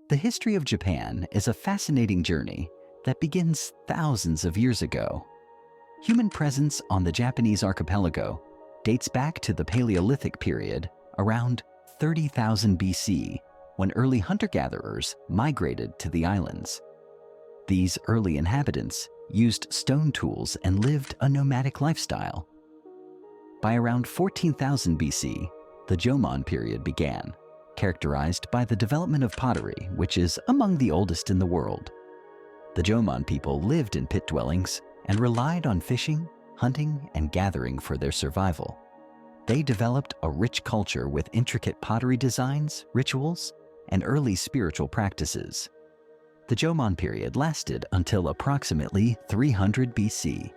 The history of Japan is a fascinating journey that begins thousands of years ago. Human presence on the Japanese archipelago dates back to the Paleolithic period around 30,000 BC, when early hunter-gatherers migrated to the islands. These early inhabitants used stone tools and lived a nomadic lifestyle. By around 14,000 BC, the Jomon period began, characterized by the development of pottery, which is among the oldest in the world. The Jomon people lived in pit dwellings and relied on fishing, hunting, and gathering for their survival. They developed a rich culture with intricate pottery designs, rituals, and early spiritual practices. The Jomon period lasted until approximately 300 BC.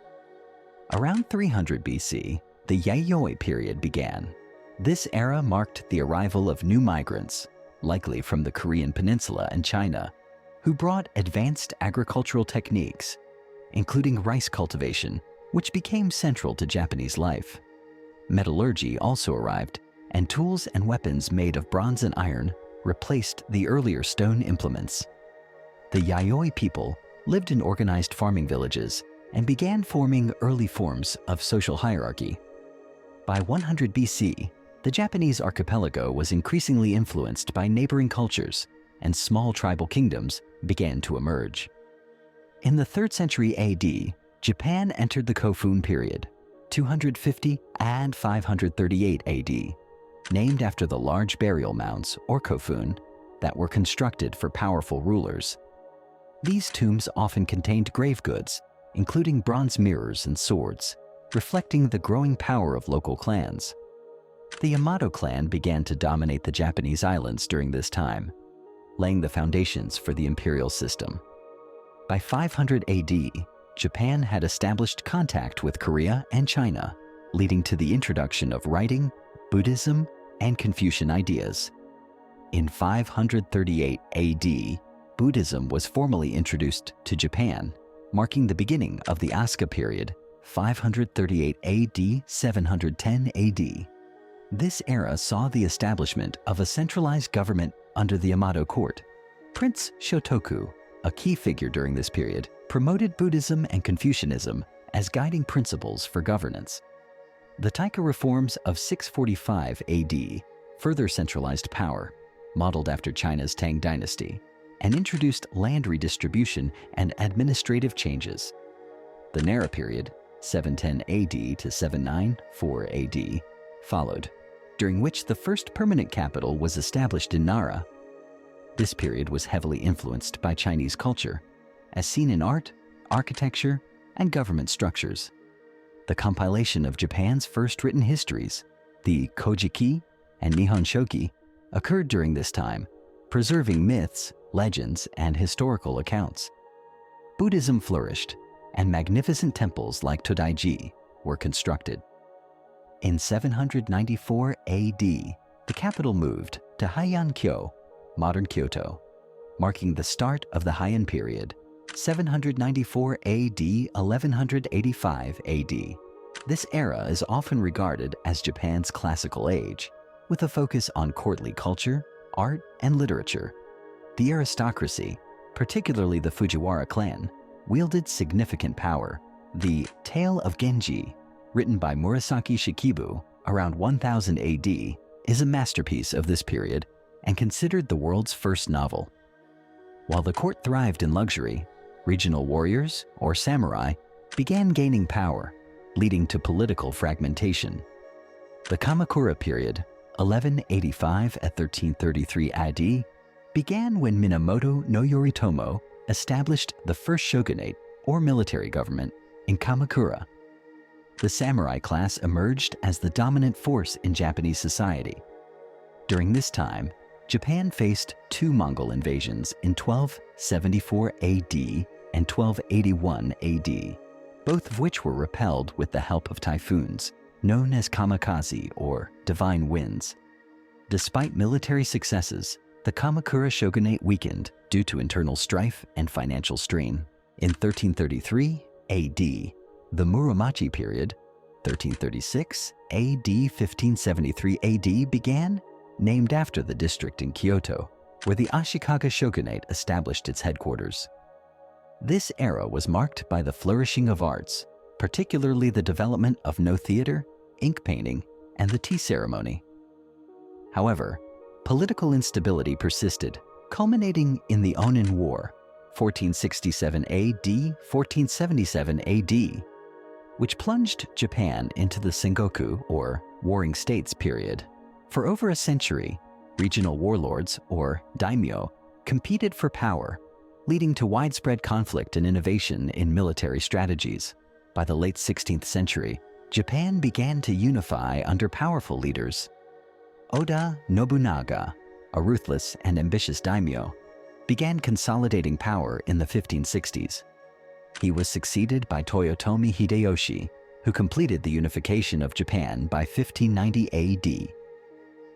Around 300 BC, the Yayoi period began. This era marked the arrival of new migrants, likely from the Korean peninsula and China, who brought advanced agricultural techniques, including rice cultivation, which became central to Japanese life. Metallurgy also arrived, and tools and weapons made of bronze and iron replaced the earlier stone implements. The Yayoi people lived in organized farming villages and began forming early forms of social hierarchy. By 100 BC, the Japanese archipelago was increasingly influenced by neighboring cultures, and small tribal kingdoms began to emerge. In the 3rd century AD, Japan entered the Kofun period, 250 and 538 AD, named after the large burial mounds, or Kofun, that were constructed for powerful rulers. These tombs often contained grave goods, including bronze mirrors and swords, reflecting the growing power of local clans. The Yamato clan began to dominate the Japanese islands during this time, laying the foundations for the imperial system. By 500 AD, Japan had established contact with Korea and China, leading to the introduction of writing, Buddhism, and Confucian ideas. In 538 AD, Buddhism was formally introduced to Japan, marking the beginning of the Asuka period, 538 AD, 710 AD. This era saw the establishment of a centralized government under the Yamato court. Prince Shotoku, a key figure during this period, promoted Buddhism and Confucianism as guiding principles for governance. The Taika reforms of 645 AD further centralized power, modeled after China's Tang dynasty, and introduced land redistribution and administrative changes. The Nara period, 710 AD to 794 AD, followed, during which the first permanent capital was established in Nara. This period was heavily influenced by Chinese culture, as seen in art, architecture, and government structures. The compilation of Japan's first written histories, the Kojiki and Nihon Shoki, occurred during this time, preserving myths, legends, and historical accounts. Buddhism flourished, and magnificent temples like Todaiji were constructed. In 794 AD, the capital moved to Heian-kyo, modern Kyoto, marking the start of the Heian period, 794 AD, 1185 AD. This era is often regarded as Japan's classical age, with a focus on courtly culture, art, and literature. The aristocracy, particularly the Fujiwara clan, wielded significant power. The Tale of Genji, written by Murasaki Shikibu around 1000 AD, is a masterpiece of this period and considered the world's first novel. While the court thrived in luxury, regional warriors, or samurai, began gaining power, leading to political fragmentation. The Kamakura period, 1185 at 1333 AD, began when Minamoto no Yoritomo established the first shogunate, or military government, in Kamakura. The samurai class emerged as the dominant force in Japanese society. During this time, Japan faced two Mongol invasions in 1274 AD and 1281 AD, both of which were repelled with the help of typhoons, known as kamikaze or divine winds. Despite military successes, the Kamakura shogunate weakened due to internal strife and financial strain. In 1333 AD, the Muromachi period, 1336 AD, 1573 AD began, named after the district in Kyoto, where the Ashikaga shogunate established its headquarters. This era was marked by the flourishing of arts, particularly the development of no theater, ink painting, and the tea ceremony. However, political instability persisted, culminating in the Onin War, 1467 AD-1477 AD, which plunged Japan into the Sengoku, or Warring States period. For over a century, regional warlords, or daimyo, competed for power, leading to widespread conflict and innovation in military strategies. By the late 16th century, Japan began to unify under powerful leaders. Oda Nobunaga, a ruthless and ambitious daimyo, began consolidating power in the 1560s. He was succeeded by Toyotomi Hideyoshi, who completed the unification of Japan by 1590 AD.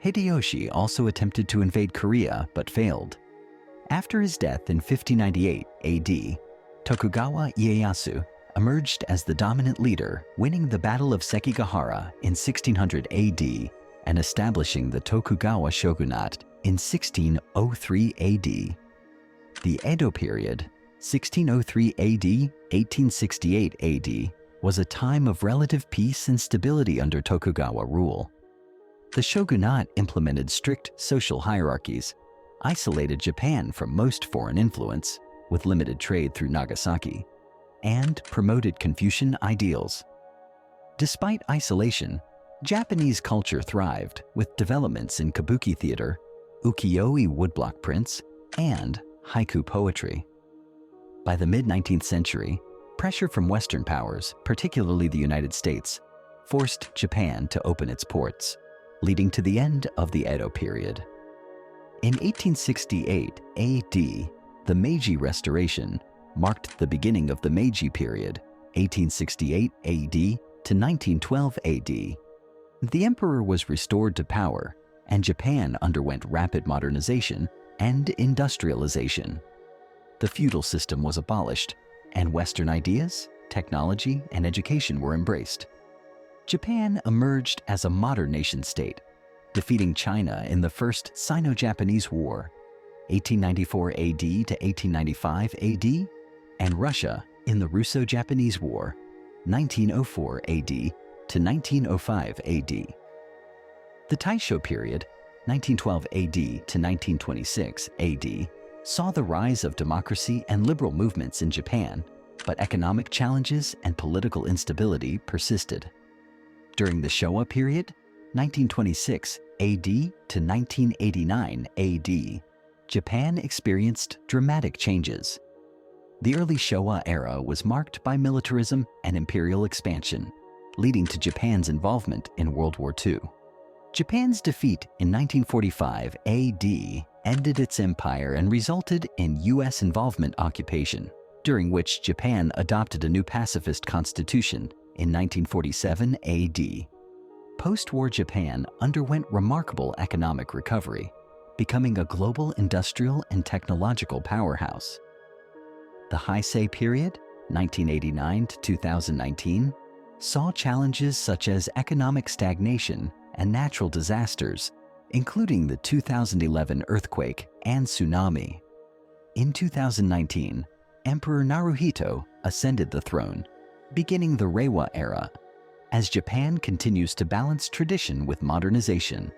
Hideyoshi also attempted to invade Korea but failed. After his death in 1598 AD, Tokugawa Ieyasu emerged as the dominant leader, winning the Battle of Sekigahara in 1600 AD and establishing the Tokugawa shogunate in 1603 AD. The Edo period, 1603 AD, 1868 AD, was a time of relative peace and stability under Tokugawa rule. The shogunate implemented strict social hierarchies, isolated Japan from most foreign influence, with limited trade through Nagasaki, and promoted Confucian ideals. Despite isolation, Japanese culture thrived with developments in kabuki theater, ukiyo-e woodblock prints, and haiku poetry. By the mid-19th century, pressure from Western powers, particularly the United States, forced Japan to open its ports, leading to the end of the Edo period. In 1868 AD, the Meiji Restoration marked the beginning of the Meiji period, 1868 AD to 1912 AD. The emperor was restored to power, and Japan underwent rapid modernization and industrialization. The feudal system was abolished, and Western ideas, technology, and education were embraced. Japan emerged as a modern nation-state, defeating China in the First Sino-Japanese War, 1894 AD to 1895 AD, and Russia in the Russo-Japanese War, 1904 AD to 1905 AD. The Taisho period, 1912 AD to 1926 AD, saw the rise of democracy and liberal movements in Japan, but economic challenges and political instability persisted. During the Showa period, 1926 AD to 1989 AD, Japan experienced dramatic changes. The early Showa era was marked by militarism and imperial expansion, leading to Japan's involvement in World War II. Japan's defeat in 1945 AD ended its empire and resulted in U.S. involvement occupation, during which Japan adopted a new pacifist constitution in 1947 AD. Post-war Japan underwent remarkable economic recovery, becoming a global industrial and technological powerhouse. The Heisei period, 1989 to 2019, saw challenges such as economic stagnation and natural disasters, including the 2011 earthquake and tsunami. In 2019, Emperor Naruhito ascended the throne, beginning the Reiwa era, as Japan continues to balance tradition with modernization.